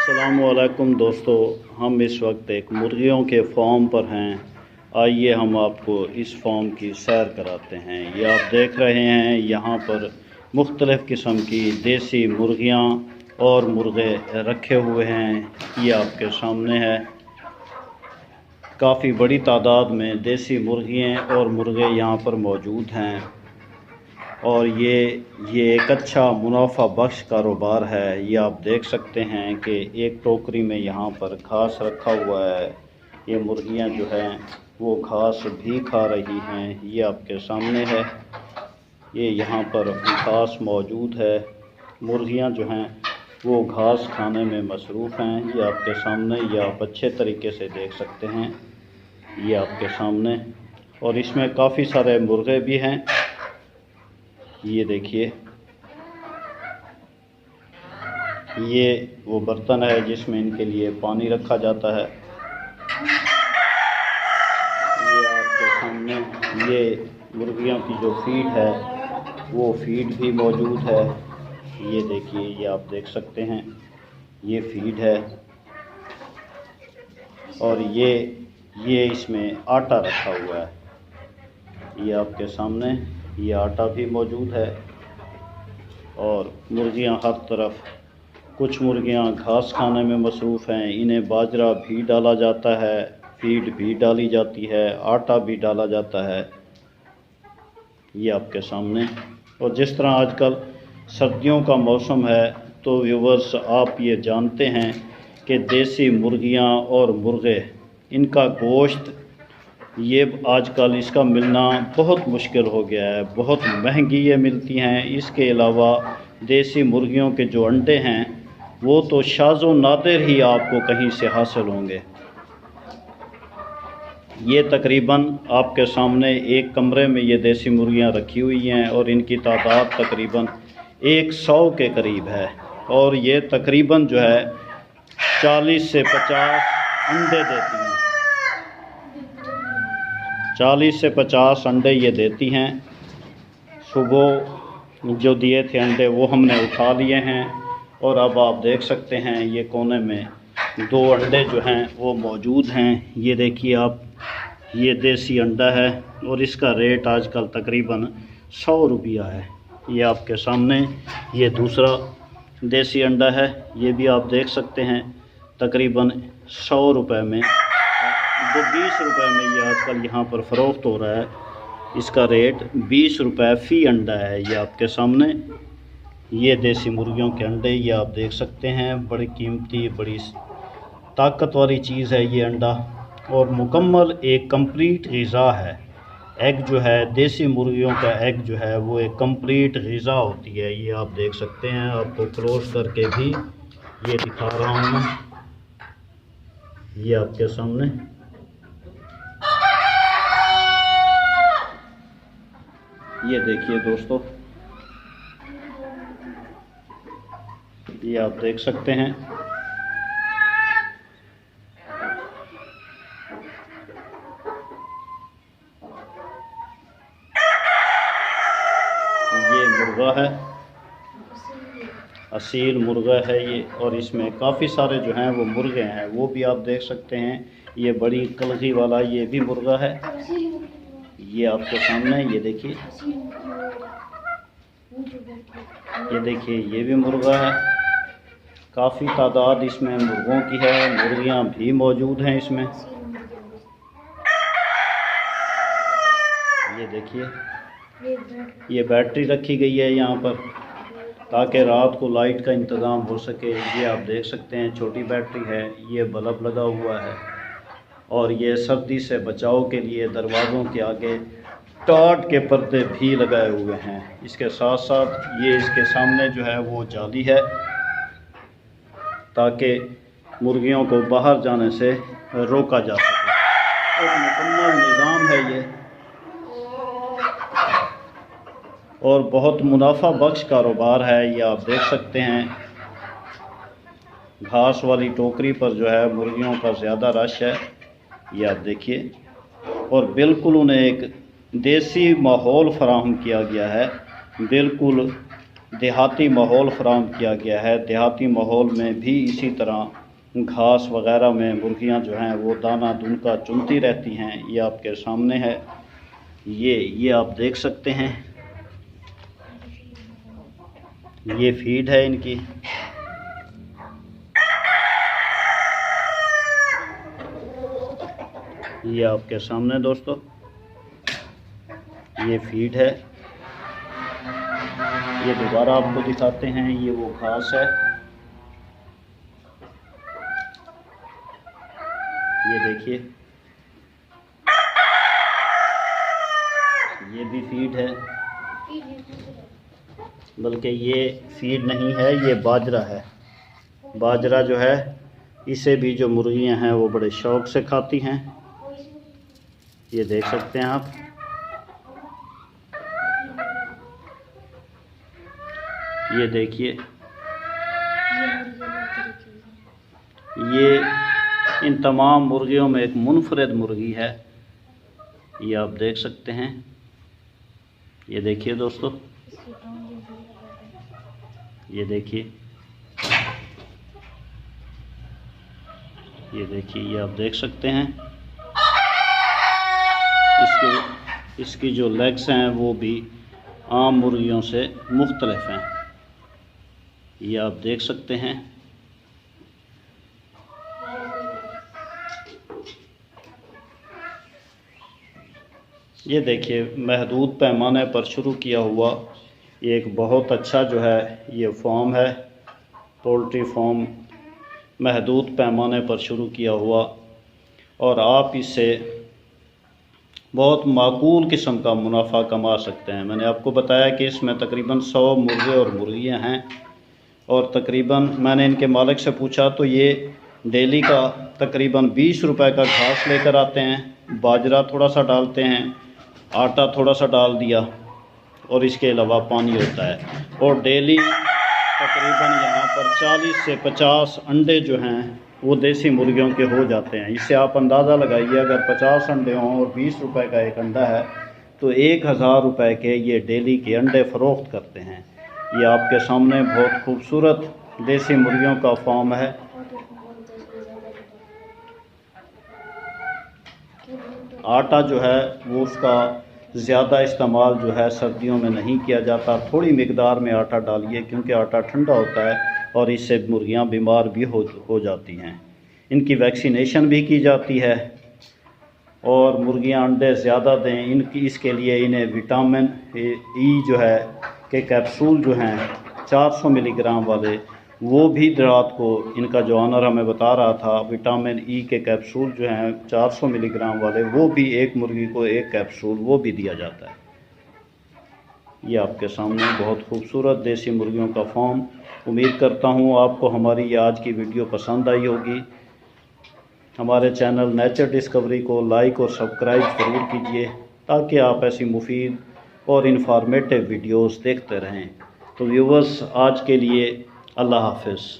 अस्सलामुअलैकुम दोस्तों, हम इस वक्त एक मुर्गियों के फार्म पर हैं। आइए हम आपको इस फार्म की सैर कराते हैं। ये आप देख रहे हैं, यहाँ पर मुख्तलिफ़ किस्म की देसी मुर्गियाँ और मुर्गे रखे हुए हैं। ये आपके सामने है। काफ़ी बड़ी तादाद में देसी मुर्गियाँ और मुर्गे यहाँ पर मौजूद हैं और ये एक अच्छा मुनाफा बख्श कारोबार है। ये आप देख सकते हैं कि एक टोकरी में यहाँ पर घास रखा हुआ है। ये मुर्गियाँ जो हैं वो घास भी खा रही हैं। ये आपके सामने है, ये यहाँ पर घास मौजूद है। मुर्गियाँ जो हैं वो घास खाने में मसरूफ़ हैं। ये आपके सामने, ये आप अच्छे तरीके से देख सकते हैं। ये आपके सामने, और इसमें काफ़ी सारे मुर्गे भी हैं। ये देखिए, ये वो बर्तन है जिसमें इनके लिए पानी रखा जाता है। ये आपके सामने ये मुर्गियों की जो फीड है वो फीड भी मौजूद है। ये देखिए, ये आप देख सकते हैं, ये फीड है। और ये इसमें आटा रखा हुआ है। ये आपके सामने ये आटा भी मौजूद है। और मुर्गियां हर तरफ, कुछ मुर्गियां घास खाने में मसरूफ़ हैं। इन्हें बाजरा भी डाला जाता है, फीड भी डाली जाती है, आटा भी डाला जाता है। ये आपके सामने। और जिस तरह आजकल सर्दियों का मौसम है तो व्यूवर्स, आप ये जानते हैं कि देसी मुर्गियां और मुर्गे, इनका गोश्त ये आजकल इसका मिलना बहुत मुश्किल हो गया है। बहुत महंगी ये मिलती हैं। इसके अलावा देसी मुर्गियों के जो अंडे हैं वो तो शाज़ो नादिर ही आपको कहीं से हासिल होंगे। ये तकरीबन आपके सामने एक कमरे में ये देसी मुर्गियां रखी हुई हैं और इनकी तादाद तकरीबन 100 के करीब है। और ये तकरीबन जो है 40 से 50 अंडे देती हैं। 40 से 50 अंडे ये देती हैं। सुबह जो दिए थे अंडे वो हमने उठा लिए हैं। और अब आप देख सकते हैं, ये कोने में 2 अंडे जो हैं वो मौजूद हैं। ये देखिए आप, ये देसी अंडा है और इसका रेट आजकल तकरीबन 100 रुपया है। ये आपके सामने ये दूसरा देसी अंडा है। ये भी आप देख सकते हैं, तकरीबन 100 रुपये में, 20 रुपये में ये आजकल यहाँ पर फ़रोख्त हो रहा है। इसका रेट 20 रुपये फ़ी अंडा है। ये आपके सामने ये देसी मुर्गियों के अंडे, ये आप देख सकते हैं। बड़ी कीमती, बड़ी ताकत वाली चीज़ है ये अंडा, और मुकम्मल एक कंप्लीट ग़िज़ा है। एग जो है, देसी मुर्गियों का एग जो है वो एक कंप्लीट ग़िज़ा होती है। ये आप देख सकते हैं, आपको क्लोज करके भी ये दिखा रहा हूँ मैं। ये आपके सामने, ये देखिए दोस्तों, ये आप देख सकते हैं। ये मुर्गा है, असील मुर्गा है ये। और इसमें काफ़ी सारे जो हैं वो मुर्गे हैं, वो भी आप देख सकते हैं। ये बड़ी कलगी वाला ये भी मुर्गा है। ये आपके सामने, ये देखिए, ये देखिए, ये भी मुर्गा है। काफ़ी तादाद इसमें मुर्गों की है। मुर्गियाँ भी मौजूद हैं इसमें। ये देखिए, ये बैटरी रखी गई है यहाँ पर ताकि रात को लाइट का इंतज़ाम हो सके। ये आप देख सकते हैं, छोटी बैटरी है। ये बल्ब लगा हुआ है। और ये सर्दी से बचाव के लिए दरवाज़ों के आगे टाट के पर्दे भी लगाए हुए हैं। इसके साथ साथ ये इसके सामने जो है वो जाली है ताकि मुर्गियों को बाहर जाने से रोका जा सके। एक मुकम्मल निज़ाम है ये, और बहुत मुनाफा बख्श कारोबार है। ये आप देख सकते हैं, घास वाली टोकरी पर जो है मुर्गियों का ज़्यादा रश है। ये आप देखिए, और बिल्कुल उन्हें एक देसी माहौल फराहम किया गया है। बिल्कुल देहाती माहौल फ़राहम किया गया है। देहाती माहौल में भी इसी तरह घास वग़ैरह में मुर्गियां जो हैं वो दाना दुनका चुनती रहती हैं। ये आपके सामने है, ये आप देख सकते हैं, ये फीड है इनकी। ये आपके सामने दोस्तों ये फीड है। ये दोबारा आपको दिखाते हैं, ये वो घास है, ये देखिए, ये भी फीड है, बल्कि ये फीड नहीं है, ये बाजरा है। बाजरा जो है इसे भी जो मुर्गियां हैं वो बड़े शौक़ से खाती हैं। ये देख सकते हैं आप, ये देखिए, ये इन तमाम मुर्गियों में एक मुनफरद मुर्गी है, ये आप देख सकते हैं। ये देखिए दोस्तों, ये देखिए, ये आप देख सकते हैं। इसकी जो लेग्स हैं वो भी आम मुर्गियों से मुख्तलिफ हैं, ये आप देख सकते हैं। ये देखिए, महदूद पैमाने पर शुरू किया हुआ ये एक बहुत अच्छा जो है ये फार्म है, पोल्ट्री फार्म महदूद पैमाने पर शुरू किया हुआ, और आप इससे बहुत माकूल किस्म का मुनाफा कमा सकते हैं। मैंने आपको बताया कि इसमें तकरीबन 100 मुर्गे और मुर्गियां हैं, और तकरीबन मैंने इनके मालिक से पूछा तो ये डेली का तकरीबन 20 रुपए का घास लेकर आते हैं, बाजरा थोड़ा सा डालते हैं, आटा थोड़ा सा डाल दिया, और इसके अलावा पानी होता है। और डेली तकरीबन यहाँ पर 40 से 50 अंडे जो हैं वो देसी मुर्गियों के हो जाते हैं। इससे आप अंदाज़ा लगाइए, अगर 50 अंडे हों और 20 रुपए का एक अंडा है तो 1000 रुपये के ये डेली के अंडे फ़रोख्त करते हैं। ये आपके सामने बहुत खूबसूरत देसी मुर्गियों का फार्म है। आटा जो है वो उसका ज़्यादा इस्तेमाल जो है सर्दियों में नहीं किया जाता, थोड़ी मिकदार में आटा डालिए, क्योंकि आटा ठंडा होता है और इससे मुर्गियां बीमार भी हो जाती हैं। इनकी वैक्सीनेशन भी की जाती है, और मुर्गियां अंडे ज़्यादा दें इसके लिए इन्हें विटामिन ई जो है के कैप्सूल जो हैं 400 मिलीग्राम वाले, वो भी रात को इनका जो ऑनर हमें बता रहा था, विटामिन ई के कैप्सूल जो हैं 400 मिलीग्राम वाले, वो भी एक मुर्गी को एक कैप्सूल वो भी दिया जाता है। ये आपके सामने बहुत खूबसूरत देसी मुर्गियों का फार्म। उम्मीद करता हूँ आपको हमारी ये आज की वीडियो पसंद आई होगी। हमारे चैनल नेचर डिस्कवरी को लाइक और सब्सक्राइब ज़रूर कीजिए, ताकि आप ऐसी मुफीद और इन्फॉर्मेटिव वीडियोस देखते रहें। तो व्यूवर्स, आज के लिए अल्लाह हाफ़िज़।